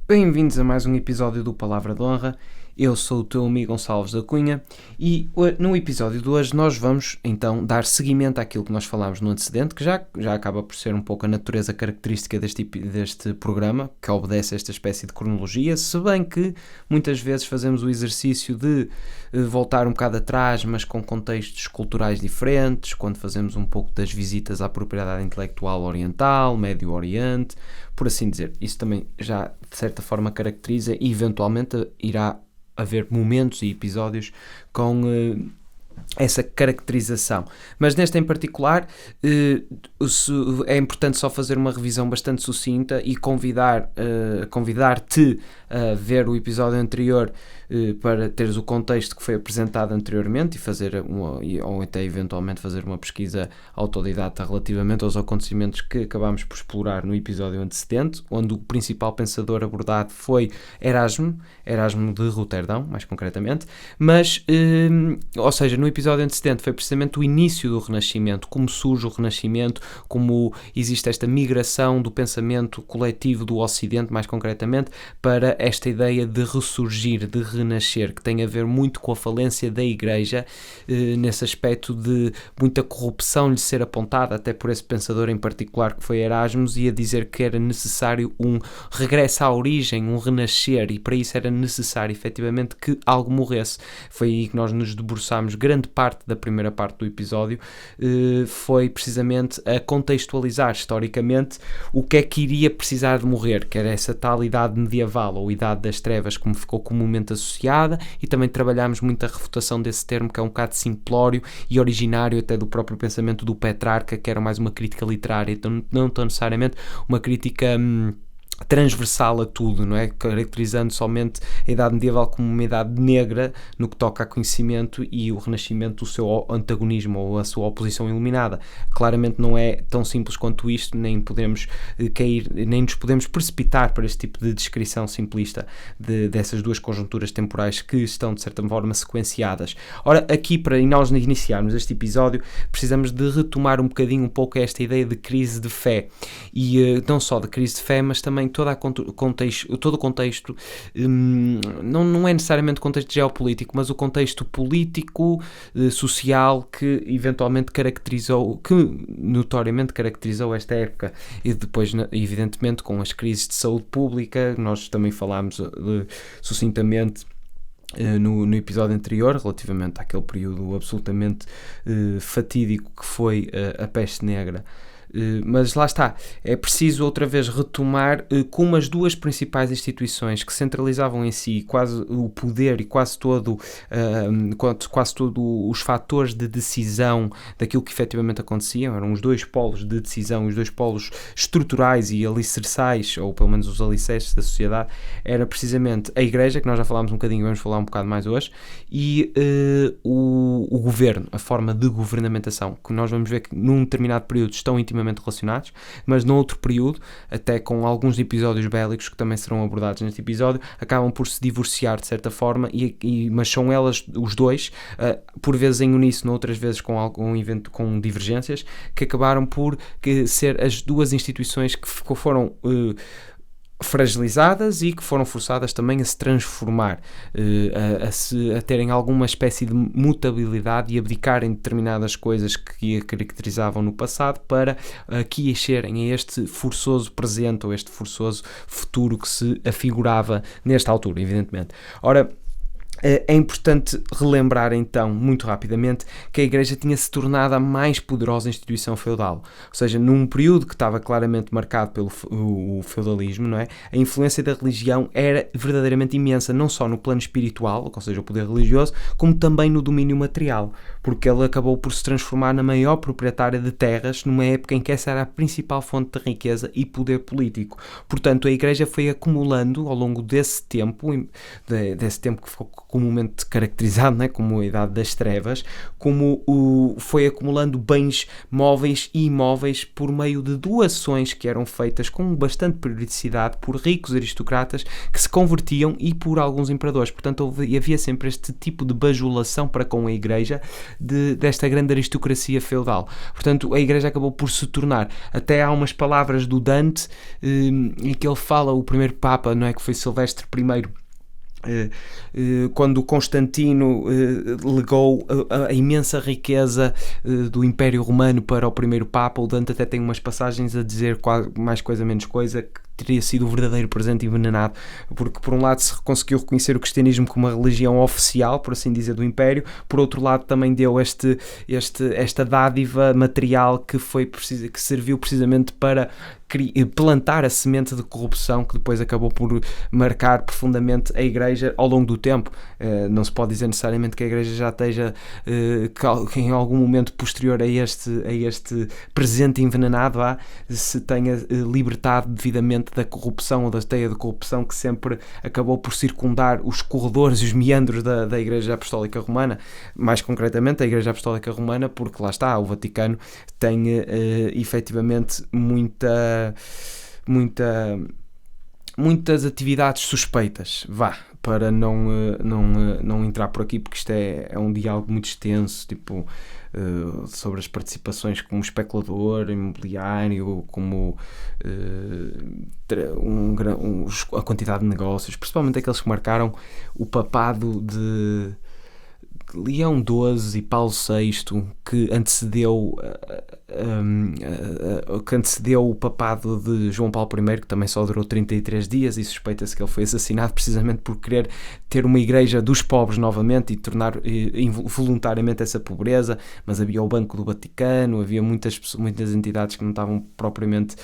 Bem-vindos a mais um episódio do Palavra de Honra. Eu sou o teu amigo Gonçalves da Cunha e no episódio de hoje nós vamos então dar seguimento àquilo que nós falámos no antecedente, que já acaba por ser um pouco a natureza característica deste programa, que obedece a esta espécie de cronologia, se bem que muitas vezes fazemos o exercício de voltar um bocado atrás, mas com contextos culturais diferentes, quando fazemos um pouco das visitas à propriedade intelectual oriental, Médio Oriente, por assim dizer. Isso também já de certa forma caracteriza e eventualmente irá haver momentos e episódios com essa caracterização, mas neste em particular é importante só fazer uma revisão bastante sucinta e convidar-te a ver o episódio anterior para teres o contexto que foi apresentado anteriormente e fazer ou até eventualmente fazer uma pesquisa autodidata relativamente aos acontecimentos que acabámos por explorar no episódio antecedente, onde o principal pensador abordado foi Erasmo de Roterdão, mais concretamente, mas, ou seja, no episódio antecedente foi precisamente o início do Renascimento, como surge o Renascimento, como existe esta migração do pensamento coletivo do Ocidente, mais concretamente, para esta ideia de ressurgir, de renascer, que tem a ver muito com a falência da Igreja, nesse aspecto de muita corrupção lhe ser apontada, até por esse pensador em particular que foi Erasmus, e a dizer que era necessário um regresso à origem, um renascer, e para isso era necessário efetivamente que algo morresse. Foi aí que nós nos debruçámos. Grande parte da primeira parte do episódio foi precisamente a contextualizar historicamente o que é que iria precisar de morrer, que era essa tal idade medieval ou idade das trevas, como ficou comumente associada, e também trabalhámos muito a refutação desse termo, que é um bocado simplório e originário até do próprio pensamento do Petrarca, que era mais uma crítica literária, então não tão necessariamente uma crítica transversal a tudo, não é? Caracterizando somente a idade medieval como uma idade negra no que toca a conhecimento, e o Renascimento o seu antagonismo ou a sua oposição iluminada. Claramente não é tão simples quanto isto, nem podemos nem nos podemos precipitar para este tipo de descrição simplista dessas duas conjunturas temporais que estão de certa forma sequenciadas. Ora, aqui para nós iniciarmos este episódio precisamos de retomar um pouco esta ideia de crise de fé, e não só de crise de fé, mas também todo o contexto, não é necessariamente contexto geopolítico, mas o contexto político, social, que notoriamente caracterizou esta época, e depois, evidentemente, com as crises de saúde pública. Nós também falámos sucintamente no episódio anterior, relativamente àquele período absolutamente fatídico que foi a peste negra. Mas lá está, é preciso outra vez retomar como as duas principais instituições que centralizavam em si quase o poder e quase todos os fatores de decisão daquilo que efetivamente acontecia, eram os dois polos de decisão, os dois polos estruturais e alicerçais, ou pelo menos os alicerces da sociedade, era precisamente a Igreja, que nós já falámos um bocadinho, vamos falar um bocado mais hoje, e o governo, a forma de governamentação, que nós vamos ver que num determinado período estão intimamente relacionados, mas noutro período, até com alguns episódios bélicos que também serão abordados neste episódio, acabam por se divorciar de certa forma, mas são elas, os dois, por vezes em uníssono, outras vezes com divergências, que acabaram por ser as duas instituições que foram fragilizadas e que foram forçadas também a se transformar, a terem alguma espécie de mutabilidade e abdicarem determinadas coisas que a caracterizavam no passado para aquiscerem a este forçoso presente ou este forçoso futuro que se afigurava nesta altura, evidentemente. Ora, é importante relembrar então, muito rapidamente, que a Igreja tinha se tornado a mais poderosa instituição feudal, ou seja, num período que estava claramente marcado pelo o feudalismo, não é? A influência da religião era verdadeiramente imensa, não só no plano espiritual, ou seja, o poder religioso, como também no domínio material, porque ele acabou por se transformar na maior proprietária de terras numa época em que essa era a principal fonte de riqueza e poder político. Portanto, a Igreja foi acumulando ao longo desse tempo que comumente caracterizado, né, como a Idade das Trevas, como foi acumulando bens móveis e imóveis por meio de doações que eram feitas com bastante periodicidade por ricos aristocratas que se convertiam e por alguns imperadores. Portanto, havia sempre este tipo de bajulação para com a Igreja desta grande aristocracia feudal. Portanto, a Igreja acabou por se tornar, até há umas palavras do Dante em que ele fala, o primeiro Papa, não é, que foi Silvestre I, quando Constantino legou a imensa riqueza do Império Romano para o primeiro Papa. O Dante até tem umas passagens a dizer mais coisa menos coisa, que teria sido o verdadeiro presente envenenado, porque por um lado se conseguiu reconhecer o cristianismo como uma religião oficial, por assim dizer, do Império, por outro lado também deu esta dádiva material que serviu precisamente para plantar a semente de corrupção que depois acabou por marcar profundamente a Igreja ao longo do tempo. Não se pode dizer necessariamente que a Igreja já esteja que em algum momento posterior a este presente envenenado se tenha libertado devidamente da corrupção ou da teia de corrupção que sempre acabou por circundar os corredores e os meandros da Igreja Apostólica Romana, mais concretamente a Igreja Apostólica Romana, porque lá está, o Vaticano tem efetivamente muitas atividades suspeitas, para não entrar por aqui, porque isto é um diálogo muito extenso, tipo, sobre as participações como especulador imobiliário, como a quantidade de negócios, principalmente aqueles que marcaram o papado de Leão XII e Paulo VI, que antecedeu o papado de João Paulo I, que também só durou 33 dias, e suspeita-se que ele foi assassinado precisamente por querer ter uma igreja dos pobres novamente e tornar voluntariamente essa pobreza. Mas havia o Banco do Vaticano, havia muitas entidades que não estavam propriamente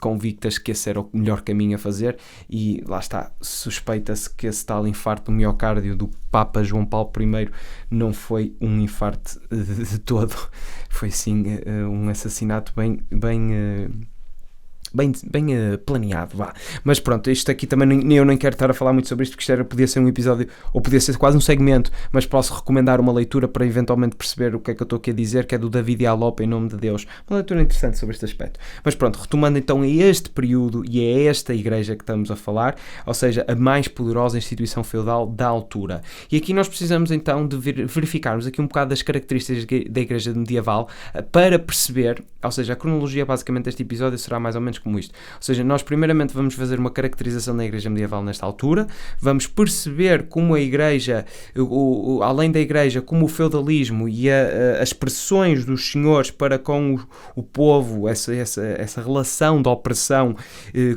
convictas que esse era o melhor caminho a fazer, e lá está, suspeita-se que esse tal infarto do miocárdio do Papa João Paulo I não foi um infarto de todo, foi sim um assassinato bem planeado, Mas pronto, isto aqui também eu nem quero estar a falar muito sobre isto, porque podia ser um episódio, ou podia ser quase um segmento, mas posso recomendar uma leitura para eventualmente perceber o que é que eu estou aqui a dizer, que é do David Yalop, Em Nome de Deus, uma leitura interessante sobre este aspecto. Mas pronto, retomando então a este período e a esta igreja que estamos a falar, ou seja, a mais poderosa instituição feudal da altura. E aqui nós precisamos então de verificarmos aqui um bocado das características da igreja medieval para perceber, ou seja, a cronologia basicamente deste episódio será mais ou menos como isto. Ou seja, nós primeiramente vamos fazer uma caracterização da igreja medieval nesta altura, vamos perceber como a igreja, além da igreja, como o feudalismo e as pressões dos senhores para com o povo, essa relação de opressão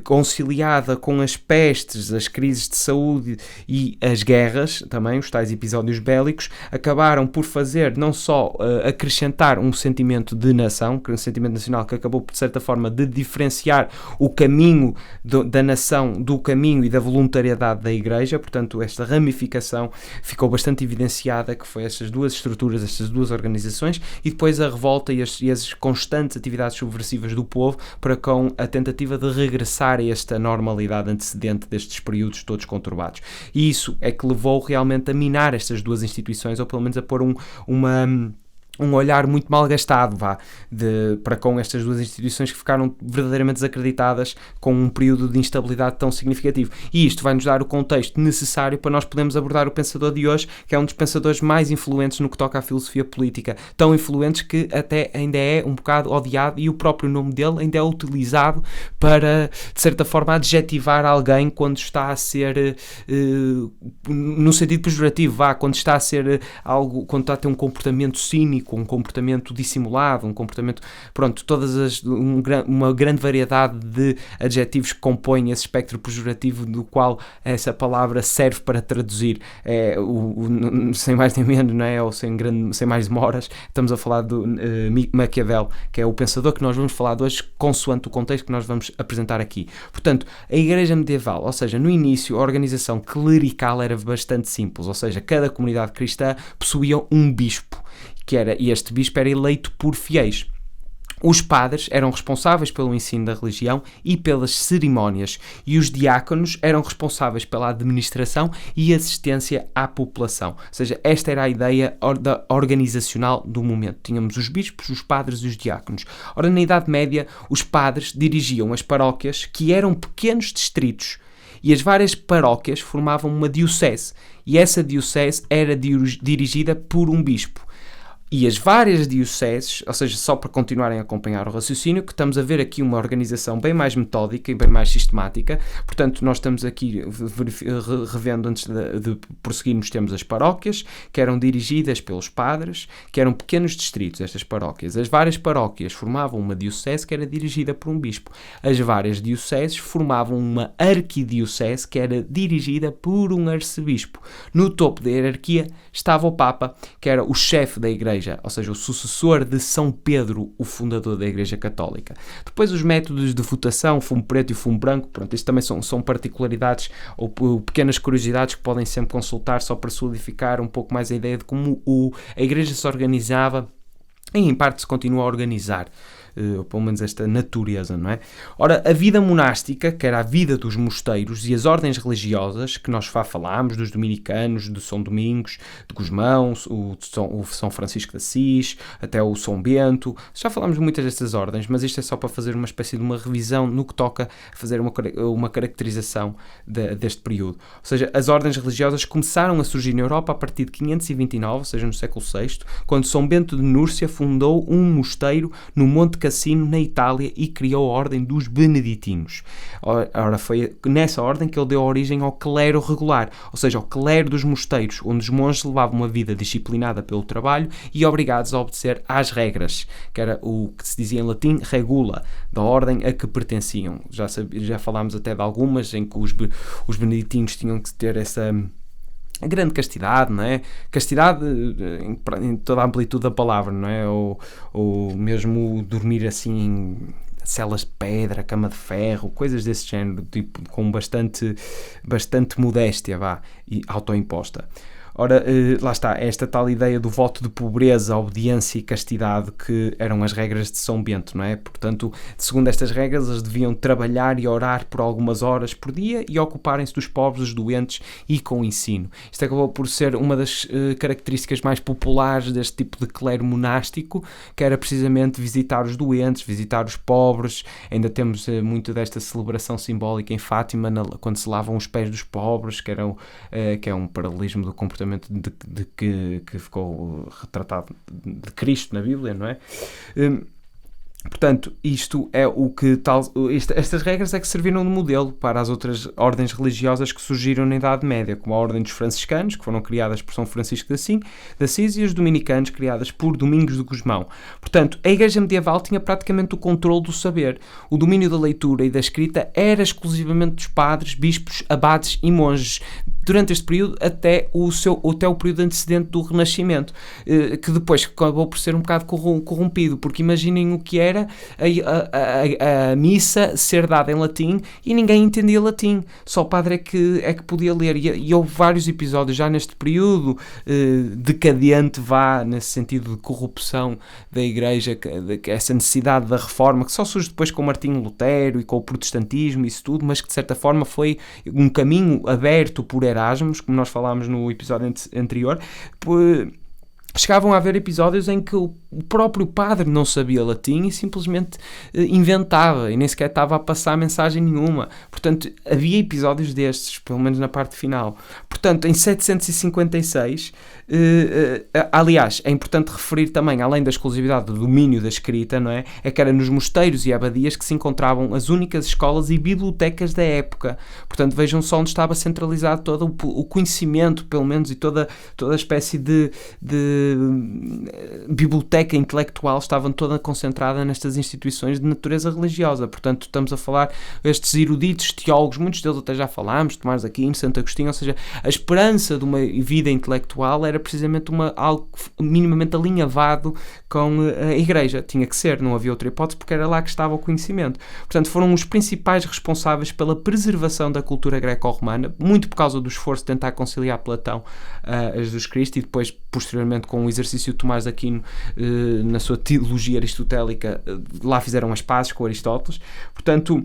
conciliada com as pestes, as crises de saúde e as guerras, também os tais episódios bélicos, acabaram por fazer não só acrescentar um sentimento de nação, um sentimento nacional que acabou de certa forma de diferenciar o caminho da nação do caminho e da voluntariedade da igreja. Portanto, esta ramificação ficou bastante evidenciada, que foi estas duas estruturas, estas duas organizações, e depois a revolta e as constantes atividades subversivas do povo para com a tentativa de regressar a esta normalidade antecedente destes períodos todos conturbados. E isso é que levou realmente a minar estas duas instituições, ou pelo menos a pôr um olhar muito mal gastado para com estas duas instituições que ficaram verdadeiramente desacreditadas com um período de instabilidade tão significativo. E isto vai nos dar o contexto necessário para nós podermos abordar o pensador de hoje, que é um dos pensadores mais influentes no que toca à filosofia política, tão influentes que até ainda é um bocado odiado, e o próprio nome dele ainda é utilizado para, de certa forma, adjetivar alguém quando está a ser no sentido pejorativo, quando está a ser algo, quando está a ter um comportamento cínico, um comportamento dissimulado, um comportamento, uma grande variedade de adjetivos que compõem esse espectro pejorativo do qual essa palavra serve para traduzir. Sem mais nem menos, não é? Ou sem mais demoras, estamos a falar do Maquiavel, que é o pensador que nós vamos falar de hoje, consoante o contexto que nós vamos apresentar aqui. Portanto, a igreja medieval, ou seja, no início a organização clerical era bastante simples, ou seja, cada comunidade cristã possuía um bispo, e este bispo era eleito por fiéis. Os padres eram responsáveis pelo ensino da religião e pelas cerimónias, e os diáconos eram responsáveis pela administração e assistência à população. Ou seja, esta era a ideia organizacional do momento. Tínhamos os bispos, os padres e os diáconos. Ora, na Idade Média, os padres dirigiam as paróquias, que eram pequenos distritos, e as várias paróquias formavam uma diocese, e essa diocese era dirigida por um bispo. E as várias dioceses, ou seja, só para continuarem a acompanhar o raciocínio, que estamos a ver aqui uma organização bem mais metódica e bem mais sistemática. Portanto, nós estamos aqui revendo, antes de prosseguirmos, temos as paróquias, que eram dirigidas pelos padres, que eram pequenos distritos, estas paróquias. As várias paróquias formavam uma diocese que era dirigida por um bispo. As várias dioceses formavam uma arquidiocese que era dirigida por um arcebispo. No topo da hierarquia estava o Papa, que era o chefe da Igreja, ou seja, o sucessor de São Pedro, o fundador da Igreja Católica. Depois os métodos de votação, fumo preto e fumo branco, pronto, isto também são particularidades ou pequenas curiosidades que podem sempre consultar só para solidificar um pouco mais a ideia de como a Igreja se organizava e em parte se continua a organizar. Ou pelo menos esta natureza, não é? Ora, a vida monástica, que era a vida dos mosteiros, e as ordens religiosas, que nós já falámos, dos dominicanos, do São Domingos, de Gusmão, o São Francisco de Assis, até o São Bento, já falámos de muitas destas ordens, mas isto é só para fazer uma espécie de uma revisão no que toca a fazer uma caracterização deste período. Ou seja, as ordens religiosas começaram a surgir na Europa a partir de 529, ou seja, no século VI, quando São Bento de Núrcia fundou um mosteiro no Monte Cassino, na Itália, e criou a ordem dos beneditinos. Ora, foi nessa ordem que ele deu origem ao clero regular, ou seja, ao clero dos mosteiros, onde os monges levavam uma vida disciplinada pelo trabalho e obrigados a obedecer às regras, que era o que se dizia em latim regula, da ordem a que pertenciam. Já falámos até de algumas em que os beneditinos tinham que ter essa a grande castidade, não é? Castidade em toda a amplitude da palavra, não é? Ou mesmo dormir assim em celas de pedra, cama de ferro, coisas desse género, tipo, com bastante modéstia, e autoimposta. Ora, lá está, esta tal ideia do voto de pobreza, obediência e castidade que eram as regras de São Bento, não é? Portanto, segundo estas regras, eles deviam trabalhar e orar por algumas horas por dia e ocuparem-se dos pobres, dos doentes e com o ensino. Isto acabou por ser uma das características mais populares deste tipo de clero monástico, que era precisamente visitar os doentes, visitar os pobres. Ainda temos muito desta celebração simbólica em Fátima, quando se lavam os pés dos pobres, que é um paralelismo do comportamento que ficou retratado de Cristo na Bíblia, não é? Portanto, isto é o que estas regras é que serviram de modelo para as outras ordens religiosas que surgiram na Idade Média, como a Ordem dos Franciscanos, que foram criadas por São Francisco de Assis, e os dominicanos, criadas por Domingos de Gusmão. Portanto, a Igreja medieval tinha praticamente o controle do saber. O domínio da leitura e da escrita era exclusivamente dos padres, bispos, abades e monges, durante este período até o período antecedente do Renascimento, que depois acabou por ser um bocado corrompido, porque imaginem o que era a missa ser dada em latim e ninguém entendia latim, só o padre é que podia ler, e houve vários episódios já neste período decadente, nesse sentido de corrupção da Igreja, essa necessidade da reforma, que só surge depois com Martinho Lutero e com o protestantismo e isso tudo, mas que de certa forma foi um caminho aberto por Erasmus, como nós falámos no episódio anterior. Chegavam a haver episódios em que o próprio padre não sabia latim e simplesmente inventava e nem sequer estava a passar mensagem nenhuma. Portanto, havia episódios destes, pelo menos na parte final. Portanto, em 756, aliás, é importante referir também, além da exclusividade do domínio da escrita, não é? É que era nos mosteiros e abadias que se encontravam as únicas escolas e bibliotecas da época. Portanto, vejam só onde estava centralizado todo o conhecimento, pelo menos, e toda a espécie de biblioteca intelectual estava toda concentrada nestas instituições de natureza religiosa. Portanto, estamos a falar estes eruditos, teólogos, muitos deles até já falámos, Tomás de Aquino, Santo Agostinho, ou seja, a esperança de uma vida intelectual era precisamente algo minimamente alinhavado com a Igreja. Tinha que ser, não havia outra hipótese, porque era lá que estava o conhecimento. Portanto, foram os principais responsáveis pela preservação da cultura greco-romana, muito por causa do esforço de tentar conciliar Platão a Jesus Cristo, e depois, posteriormente, com o exercício de Tomás de Aquino, na sua teologia aristotélica, lá fizeram as pazes com Aristóteles, portanto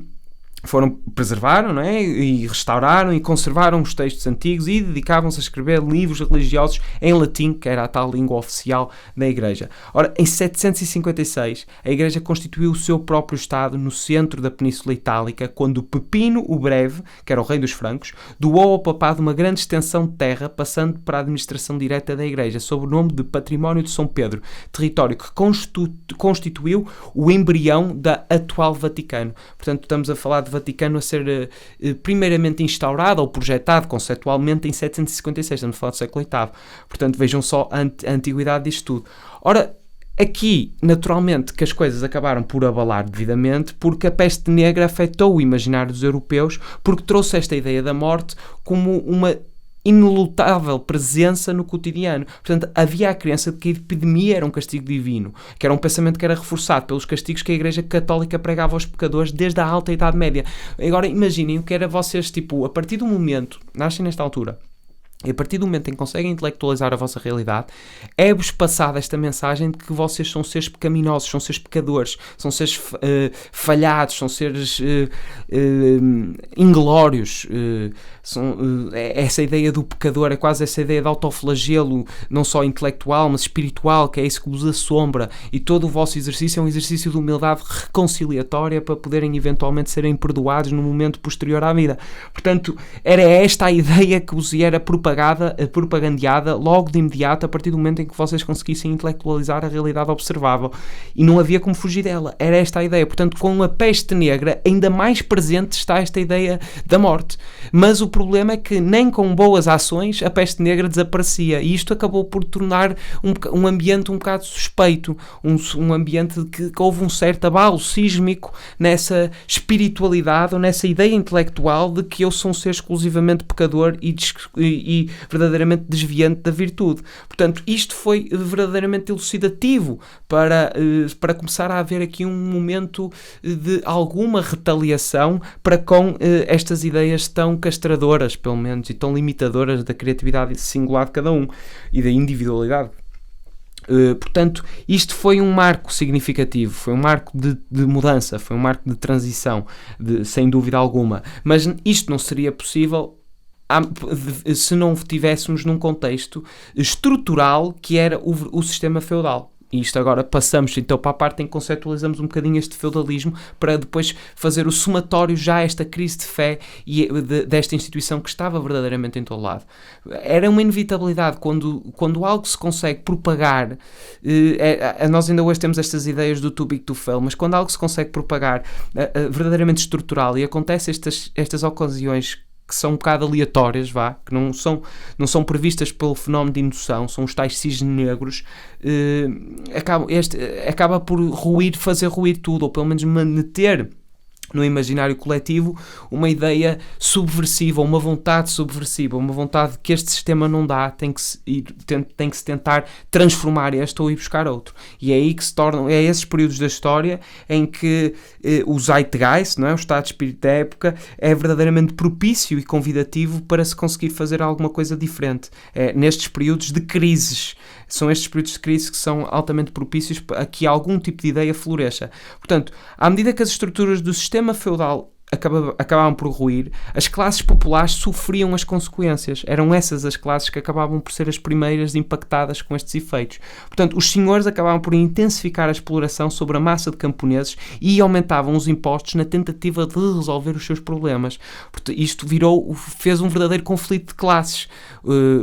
preservaram, não é? E restauraram e conservaram os textos antigos e dedicavam-se a escrever livros religiosos em latim, que era a tal língua oficial da Igreja. Ora, em 756, a Igreja constituiu o seu próprio Estado no centro da Península Itálica, quando Pepino o Breve, que era o rei dos francos, doou ao papado uma grande extensão de terra, passando para a administração direta da Igreja, sob o nome de Património de São Pedro, território que constituiu o embrião da atual Vaticano. Portanto, estamos a falar de Vaticano a ser primeiramente instaurado ou projetado conceptualmente em 756, estamos a falar do século VIII. Portanto, vejam só a antiguidade disto tudo. Ora, aqui, naturalmente, que as coisas acabaram por abalar devidamente, porque a peste negra afetou o imaginário dos europeus, porque trouxe esta ideia da morte como uma inelutável presença no cotidiano. Portanto, havia a crença de que a epidemia era um castigo divino, que era um pensamento que era reforçado pelos castigos que a Igreja Católica pregava aos pecadores desde a alta Idade Média. Agora, imaginem o que era vocês, a partir do momento, nascem nesta altura, e a partir do momento em que conseguem intelectualizar a vossa realidade, é-vos passada esta mensagem de que vocês são seres pecaminosos, são seres pecadores, são seres falhados, são seres inglórios. Essa ideia do pecador é quase essa ideia de autoflagelo, não só intelectual, mas espiritual, que é isso que vos assombra. E todo o vosso exercício é um exercício de humildade reconciliatória para poderem eventualmente serem perdoados no momento posterior à vida. Portanto, era esta a ideia que vos era propagandeada logo de imediato, a partir do momento em que vocês conseguissem intelectualizar a realidade observável, e não havia como fugir dela. Era esta a ideia. Portanto, com a peste negra ainda mais presente está esta ideia da morte, mas o problema é que nem com boas ações a peste negra desaparecia, e isto acabou por tornar um ambiente um bocado suspeito, um ambiente que houve um certo abalo sísmico nessa espiritualidade ou nessa ideia intelectual de que eu sou um ser exclusivamente pecador e verdadeiramente desviante da virtude. Portanto, isto foi verdadeiramente elucidativo para começar a haver aqui um momento de alguma retaliação para com estas ideias tão castradoras, pelo menos, e tão limitadoras da criatividade singular de cada um e da individualidade. Portanto, isto foi um marco significativo, foi um marco de mudança, foi um marco de transição, sem dúvida alguma. Mas isto não seria possível se não tivéssemos num contexto estrutural que era o sistema feudal. E isto agora passamos então para a parte em que conceptualizamos um bocadinho este feudalismo, para depois fazer o somatório já a esta crise de fé e desta instituição que estava verdadeiramente em todo lado. Era uma inevitabilidade quando algo se consegue propagar. Nós ainda hoje temos estas ideias do too big to fail, mas quando algo se consegue propagar verdadeiramente estrutural, e acontece estas ocasiões que são um bocado aleatórias, que não são previstas pelo fenómeno de indução, são os tais cisnes negros, acaba por fazer ruir tudo, ou pelo menos meter no imaginário coletivo uma ideia subversiva, uma vontade subversiva, uma vontade que este sistema não dá, tem que se tentar transformar este ou ir buscar outro. E é aí que se tornam, esses períodos da história em que o Zeitgeist, não é? O estado de espírito da época, é verdadeiramente propício e convidativo para se conseguir fazer alguma coisa diferente. Nestes períodos de crises, são estes períodos de crise que são altamente propícios a que algum tipo de ideia floresça. Portanto, à medida que as estruturas do sistema feudal acabavam por ruir, as classes populares sofriam as consequências. Eram essas as classes que acabavam por ser as primeiras impactadas com estes efeitos. Portanto, os senhores acabavam por intensificar a exploração sobre a massa de camponeses e aumentavam os impostos na tentativa de resolver os seus problemas. Portanto, isto fez um verdadeiro conflito de classes.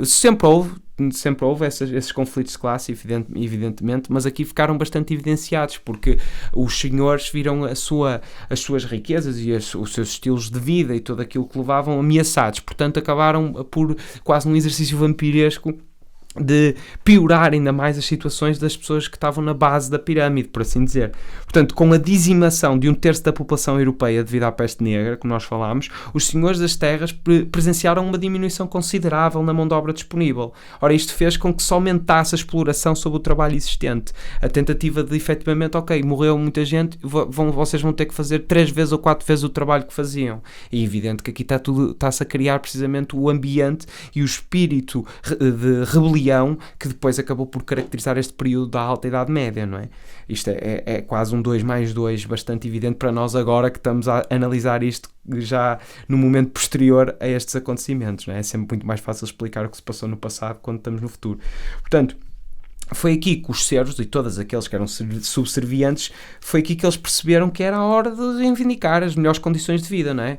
Sempre houve esses conflitos de classe, evidentemente, mas aqui ficaram bastante evidenciados, porque os senhores viram as suas riquezas e os seus estilos de vida e tudo aquilo que levavam ameaçados. Portanto, acabaram por quase num exercício vampiresco de piorar ainda mais as situações das pessoas que estavam na base da pirâmide, por assim dizer. Portanto, com a dizimação de 1/3 da população europeia devido à peste negra, como nós falámos, os senhores das terras presenciaram uma diminuição considerável na mão de obra disponível. Ora, isto fez com que se aumentasse a exploração sobre o trabalho existente. A tentativa de, efetivamente, morreu muita gente, vocês vão ter que fazer 3 vezes ou 4 vezes o trabalho que faziam. E é evidente que aqui está-se a criar precisamente o ambiente e o espírito de rebelião leão que depois acabou por caracterizar este período da Alta Idade Média, não é? Isto é quase um 2+2 bastante evidente para nós agora que estamos a analisar isto já no momento posterior a estes acontecimentos, não é? É sempre muito mais fácil explicar o que se passou no passado quando estamos no futuro. Portanto, foi aqui que os servos e todos aqueles que eram subservientes, foi aqui que eles perceberam que era a hora de reivindicar as melhores condições de vida, não é?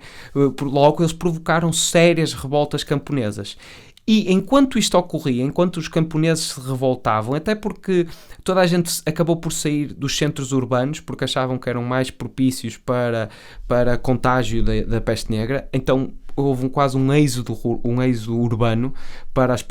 Logo eles provocaram sérias revoltas camponesas. E enquanto isto ocorria, enquanto os camponeses se revoltavam, até porque toda a gente acabou por sair dos centros urbanos, porque achavam que eram mais propícios para contágio da peste negra, então houve quase um êxodo urbano para as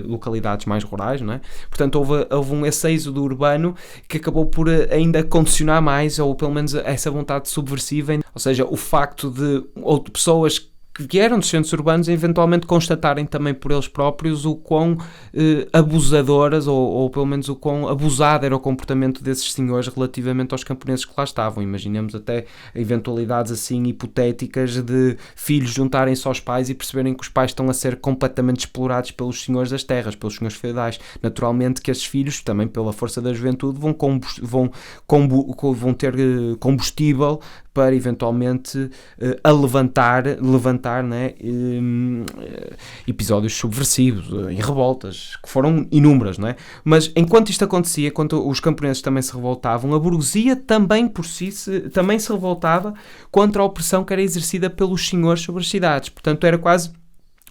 localidades mais rurais, não é? Portanto, houve esse êxodo urbano que acabou por ainda condicionar mais, ou pelo menos essa vontade subversiva, ou seja, o facto de pessoas que eram dos centros urbanos eventualmente constatarem também por eles próprios o quão abusadoras ou pelo menos o quão abusado era o comportamento desses senhores relativamente aos camponeses que lá estavam. Imaginemos até eventualidades assim hipotéticas de filhos juntarem-se aos pais e perceberem que os pais estão a ser completamente explorados pelos senhores das terras, pelos senhores feudais. Naturalmente que esses filhos, também pela força da juventude, vão ter combustível para eventualmente levantar, né, episódios subversivos e revoltas, que foram inúmeras, não é? Mas enquanto isto acontecia, enquanto os camponeses também se revoltavam, a burguesia também por si também se revoltava contra a opressão que era exercida pelos senhores sobre as cidades. Portanto, era quase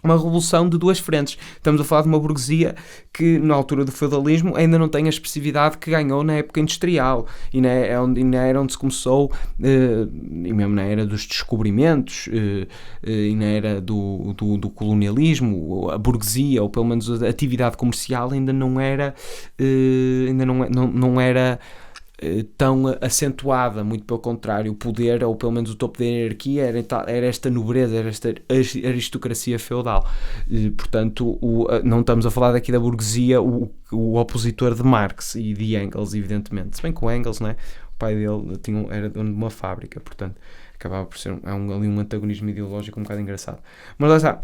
uma revolução de duas frentes. Estamos a falar de uma burguesia que, na altura do feudalismo, ainda não tem a expressividade que ganhou na época industrial e na era onde se começou, e mesmo na era dos descobrimentos, e na era do colonialismo. A burguesia, ou pelo menos a atividade comercial, ainda não era tão acentuada, muito pelo contrário. O poder, ou pelo menos o topo da hierarquia, era esta nobreza, era esta aristocracia feudal. Portanto, não estamos a falar daqui da burguesia, o opositor de Marx e de Engels, evidentemente. Se bem que o Engels, né, o pai dele era dono de uma fábrica, portanto, acabava por ser ali um antagonismo ideológico um bocado engraçado. Mas lá está.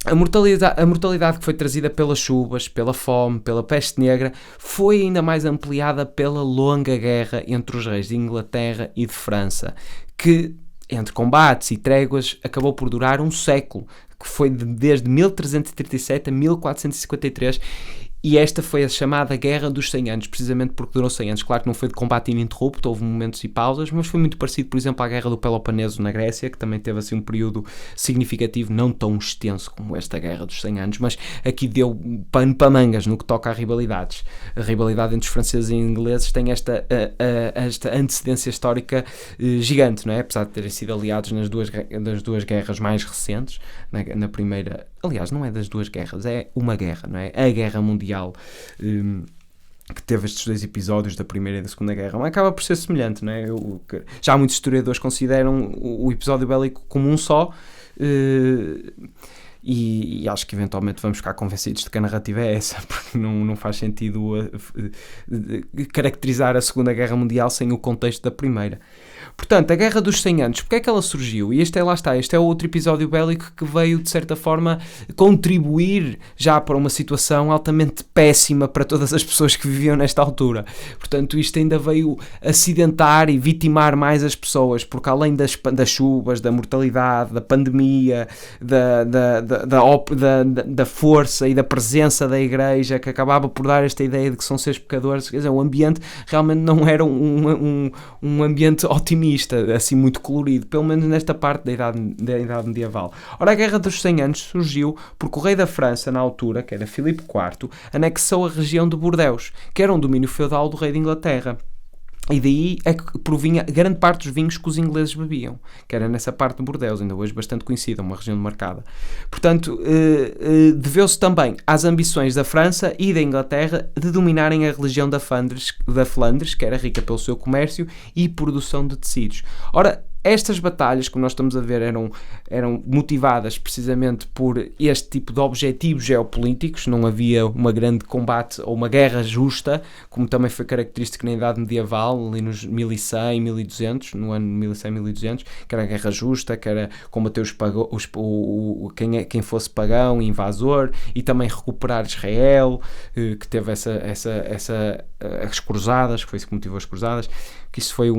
A mortalidade que foi trazida pelas chuvas, pela fome, pela peste negra, foi ainda mais ampliada pela longa guerra entre os reis de Inglaterra e de França, que, entre combates e tréguas, acabou por durar um século, que foi desde 1337 a 1453, e esta foi a chamada Guerra dos 100 Anos, precisamente porque durou 100 anos. Claro que não foi de combate ininterrupto, houve momentos e pausas, mas foi muito parecido, por exemplo, à Guerra do Peloponeso na Grécia, que também teve assim um período significativo, não tão extenso como esta Guerra dos 100 Anos, mas aqui deu pano para mangas no que toca a rivalidades. A rivalidade entre os franceses e ingleses tem esta antecedência histórica gigante, não é? Apesar de terem sido aliados nas duas guerras mais recentes, na primeira... Aliás, não é das duas guerras, é uma guerra, não é? A Guerra Mundial, que teve estes dois episódios da Primeira e da Segunda Guerra, mas acaba por ser semelhante, não é? Já muitos historiadores consideram o episódio bélico como um só, e acho que eventualmente vamos ficar convencidos de que a narrativa é essa, porque não faz sentido caracterizar a Segunda Guerra Mundial sem o contexto da Primeira. Portanto, a Guerra dos 100 Anos, porque é que ela surgiu? E este é outro episódio bélico que veio, de certa forma, contribuir já para uma situação altamente péssima para todas as pessoas que viviam nesta altura. Portanto, isto ainda veio acidentar e vitimar mais as pessoas, porque além das chuvas, da mortalidade, da pandemia, da força e da presença da Igreja, que acabava por dar esta ideia de que são seres pecadores, quer dizer, o ambiente realmente não era um ambiente otimista, assim muito colorido, pelo menos nesta parte da idade medieval. Ora, a Guerra dos 100 Anos surgiu porque o rei da França, na altura, que era Filipe IV, anexou a região de Bordeaux, que era um domínio feudal do rei de Inglaterra. E daí é que provinha grande parte dos vinhos que os ingleses bebiam, que era nessa parte de Bordeaux, ainda hoje bastante conhecida, uma região demarcada. Portanto, deveu-se também às ambições da França e da Inglaterra de dominarem a região da Flandres, que era rica pelo seu comércio e produção de tecidos. Ora, estas batalhas, como nós estamos a ver, eram motivadas precisamente por este tipo de objetivos geopolíticos. Não havia uma grande combate ou uma guerra justa, como também foi característico na Idade Medieval, ali nos 1100, 1200, no ano 1100, 1200, que era a guerra justa, que era combater quem fosse pagão e invasor, e também recuperar Israel, que teve as cruzadas, que foi isso que motivou as cruzadas, que isso foi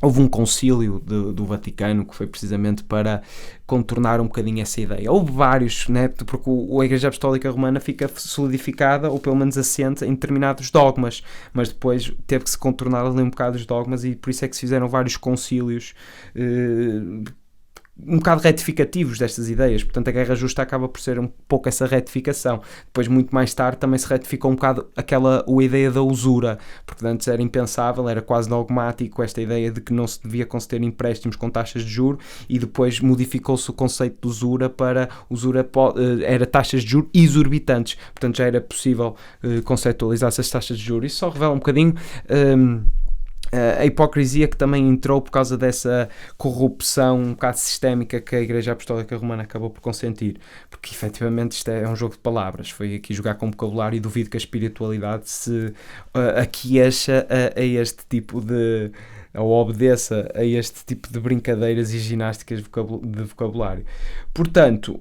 houve um concílio do Vaticano que foi precisamente para contornar um bocadinho essa ideia. Houve vários, né, porque a Igreja Apostólica Romana fica solidificada, ou pelo menos assente, em determinados dogmas, mas depois teve que se contornar ali um bocado os dogmas, e por isso é que se fizeram vários concílios um bocado retificativos destas ideias. Portanto, a guerra justa acaba por ser um pouco essa retificação. Depois, muito mais tarde, também se retificou um bocado a ideia da usura, porque antes era impensável, era quase dogmático esta ideia de que não se devia conceder empréstimos com taxas de juros, e depois modificou-se o conceito de usura para era taxas de juros exorbitantes. Portanto, já era possível conceptualizar essas taxas de juros. Isso só revela um bocadinho a hipocrisia que também entrou por causa dessa corrupção um bocado sistémica que a Igreja Apostólica Romana acabou por consentir, porque efetivamente isto é um jogo de palavras. Foi aqui jogar com vocabulário, e duvido que a espiritualidade se aquieça a este tipo de, ou obedeça a este tipo de brincadeiras e ginásticas de vocabulário. Portanto,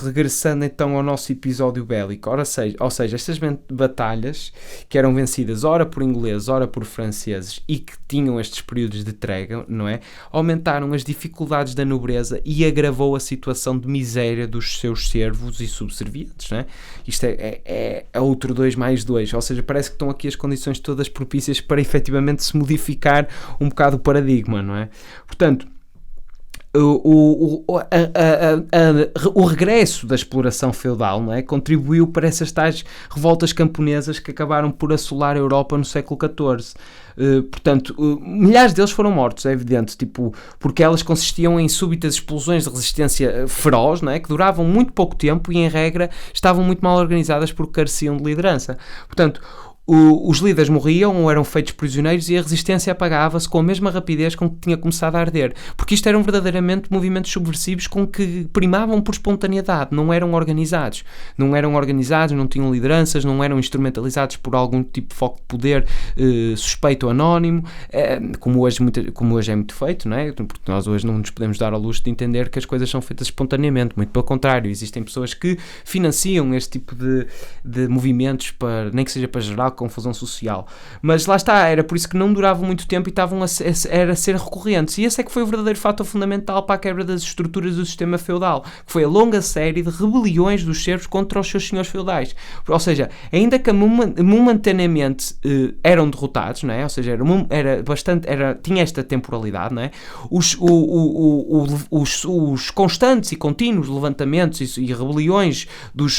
regressando então ao nosso episódio bélico, ou seja, estas batalhas que eram vencidas ora por ingleses, ora por franceses, e que tinham estes períodos de trégua, não é? Aumentaram as dificuldades da nobreza e agravou a situação de miséria dos seus servos e subservientes, não é? Isto é outro 2 mais 2, ou seja, parece que estão aqui as condições todas propícias para efetivamente se modificar um bocado o paradigma, não é? Portanto, o regresso da exploração feudal, não é, contribuiu para essas tais revoltas camponesas que acabaram por assolar a Europa no século XIV. Portanto, milhares deles foram mortos, é evidente, porque elas consistiam em súbitas explosões de resistência feroz, não é, que duravam muito pouco tempo e, em regra, estavam muito mal organizadas porque careciam de liderança. Portanto, os líderes morriam ou eram feitos prisioneiros, e a resistência apagava-se com a mesma rapidez com que tinha começado a arder, porque isto eram verdadeiramente movimentos subversivos com que primavam por espontaneidade, não eram organizados, não tinham lideranças, não eram instrumentalizados por algum tipo de foco de poder suspeito ou anónimo, como hoje é muito feito, não é? Porque nós hoje não nos podemos dar ao luxo de entender que as coisas são feitas espontaneamente, muito pelo contrário, existem pessoas que financiam este tipo de movimentos, nem que seja para gerar confusão social, mas lá está, era por isso que não duravam muito tempo e estavam a ser recorrentes, e esse é que foi o verdadeiro fator fundamental para a quebra das estruturas do sistema feudal, que foi a longa série de rebeliões dos servos contra os seus senhores feudais. Ou seja, ainda que momentaneamente eram derrotados, não é? Ou seja, tinha esta temporalidade, não é? Os constantes e contínuos levantamentos e rebeliões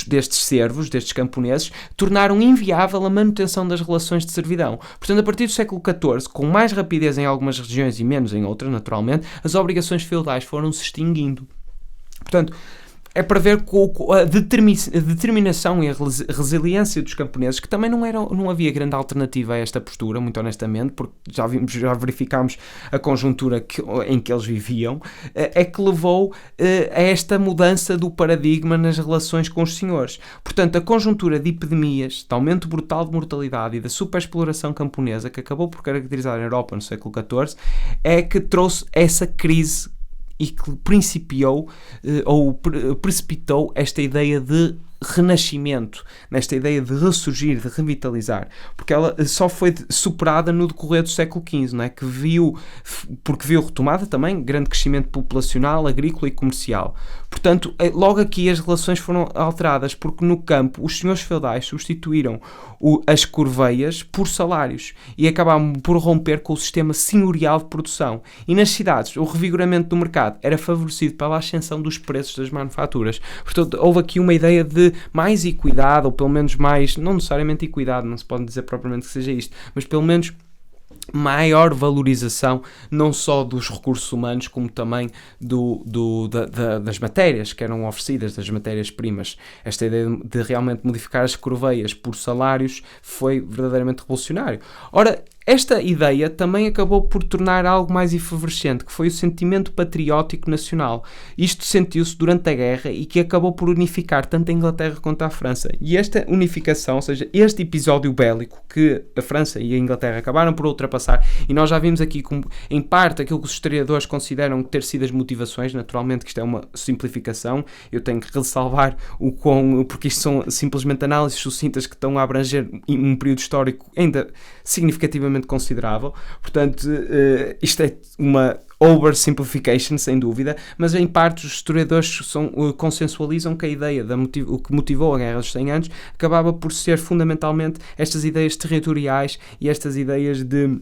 destes servos, destes camponeses, tornaram inviável a manutenção das relações de servidão. Portanto, a partir do século XIV, com mais rapidez em algumas regiões e menos em outras, naturalmente, as obrigações feudais foram-se extinguindo. Portanto, é para ver a determinação e a resiliência dos camponeses, que também não havia grande alternativa a esta postura, muito honestamente, porque já verificámos a conjuntura em que eles viviam, é que levou a esta mudança do paradigma nas relações com os senhores. Portanto, a conjuntura de epidemias, de aumento brutal de mortalidade e da superexploração camponesa, que acabou por caracterizar a Europa no século XIV, é que trouxe essa crise e que precipitou esta ideia de renascimento, nesta ideia de ressurgir, de revitalizar, porque ela só foi superada no decorrer do século XV, não é? Porque viu retomada também grande crescimento populacional, agrícola e comercial. Portanto, logo aqui as relações foram alteradas, porque no campo os senhores feudais substituíram as corveias por salários e acabaram por romper com o sistema senhorial de produção. E nas cidades, o revigoramento do mercado era favorecido pela ascensão dos preços das manufaturas. Portanto, houve aqui uma ideia de mais equidade, ou pelo menos mais, não necessariamente equidade, não se pode dizer propriamente que seja isto, mas pelo menos maior valorização não só dos recursos humanos, como também das matérias que eram oferecidas, das matérias-primas. Esta ideia de realmente modificar as corveias por salários foi verdadeiramente revolucionário. Ora, esta ideia também acabou por tornar algo mais efervescente, que foi o sentimento patriótico nacional. Isto sentiu-se durante a guerra e que acabou por unificar tanto a Inglaterra quanto a França. E esta unificação, ou seja, este episódio bélico que a França e a Inglaterra acabaram por ultrapassar, e nós já vimos aqui como, em parte, aquilo que os historiadores consideram ter sido as motivações, naturalmente que isto é uma simplificação, eu tenho que ressalvar porque isto são simplesmente análises sucintas que estão a abranger um período histórico ainda significativamente considerável, portanto isto é uma oversimplification, sem dúvida, mas em parte os historiadores consensualizam que a ideia, o que motivou a Guerra dos 100 Anos, acabava por ser fundamentalmente estas ideias territoriais e estas ideias de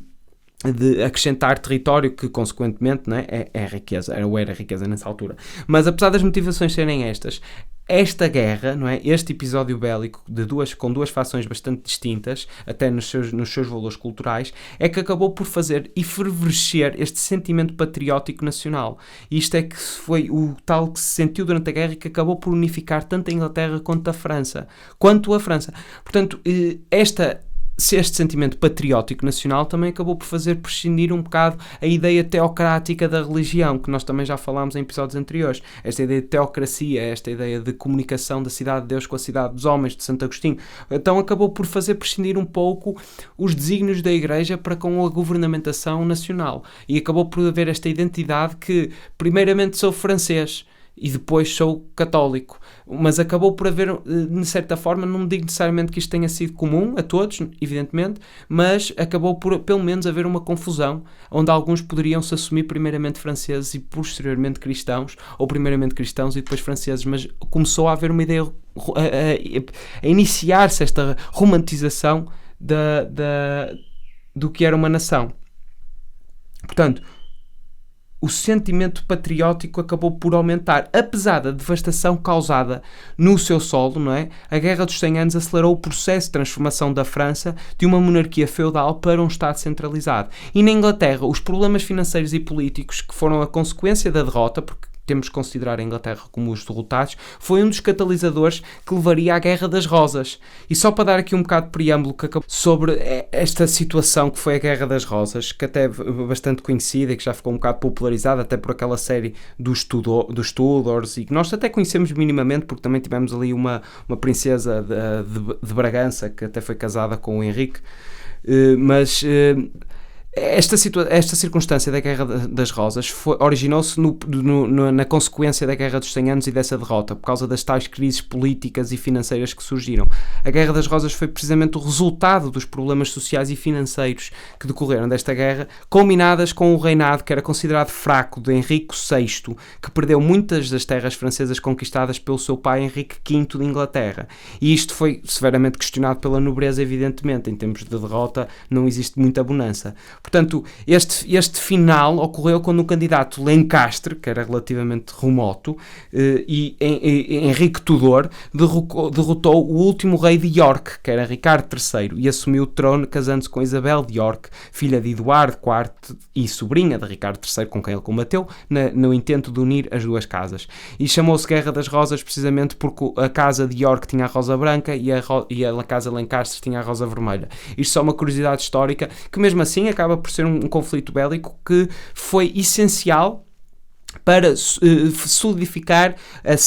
acrescentar território que, consequentemente, não é riqueza, era riqueza nessa altura. Mas apesar das motivações serem estas, esta guerra, não é? Este episódio bélico com duas fações bastante distintas, até nos seus valores culturais, é que acabou por fazer efervescer este sentimento patriótico nacional. E isto é que foi o tal que se sentiu durante a guerra e que acabou por unificar tanto a Inglaterra quanto a França. Portanto, este sentimento patriótico nacional também acabou por fazer prescindir um bocado a ideia teocrática da religião, que nós também já falámos em episódios anteriores. Esta ideia de teocracia, esta ideia de comunicação da cidade de Deus com a cidade dos homens, de Santo Agostinho. Então acabou por fazer prescindir um pouco os desígnios da Igreja para com a governamentação nacional. E acabou por haver esta identidade que, primeiramente, sou francês e depois sou católico, mas acabou por haver, de certa forma, não digo necessariamente que isto tenha sido comum a todos, evidentemente, mas acabou por, pelo menos, haver uma confusão, onde alguns poderiam se assumir primeiramente franceses e posteriormente cristãos, ou primeiramente cristãos e depois franceses, mas começou a haver uma ideia, a iniciar-se esta romantização do que era uma nação. Portanto, o sentimento patriótico acabou por aumentar, apesar da devastação causada no seu solo, não é? A Guerra dos 100 Anos acelerou o processo de transformação da França de uma monarquia feudal para um Estado centralizado. E na Inglaterra, os problemas financeiros e políticos que foram a consequência da derrota, porque temos que considerar a Inglaterra como os derrotados, foi um dos catalisadores que levaria à Guerra das Rosas. E só para dar aqui um bocado de preâmbulo sobre esta situação que foi a Guerra das Rosas, que até é bastante conhecida e que já ficou um bocado popularizada até por aquela série dos Tudors, e que nós até conhecemos minimamente porque também tivemos ali uma princesa de Bragança que até foi casada com o Henrique, mas esta circunstância da Guerra das Rosas originou-se na consequência da Guerra dos 100 Anos e dessa derrota, por causa das tais crises políticas e financeiras que surgiram. A Guerra das Rosas foi precisamente o resultado dos problemas sociais e financeiros que decorreram desta guerra, combinadas com o reinado que era considerado fraco de Henrique VI, que perdeu muitas das terras francesas conquistadas pelo seu pai Henrique V de Inglaterra. E isto foi severamente questionado pela nobreza, evidentemente. Em tempos de derrota não existe muita bonança. Portanto, este final ocorreu quando o candidato Lencastre, que era relativamente remoto, e Henrique Tudor derrotou o último rei de York, que era Ricardo III, e assumiu o trono casando-se com Isabel de York, filha de Eduardo IV e sobrinha de Ricardo III, com quem ele combateu, no intento de unir as duas casas. E chamou-se Guerra das Rosas precisamente porque a casa de York tinha a rosa branca e a casa Lencastre tinha a rosa vermelha. Isto só uma curiosidade histórica, que mesmo assim acaba por ser um conflito bélico que foi essencial para solidificar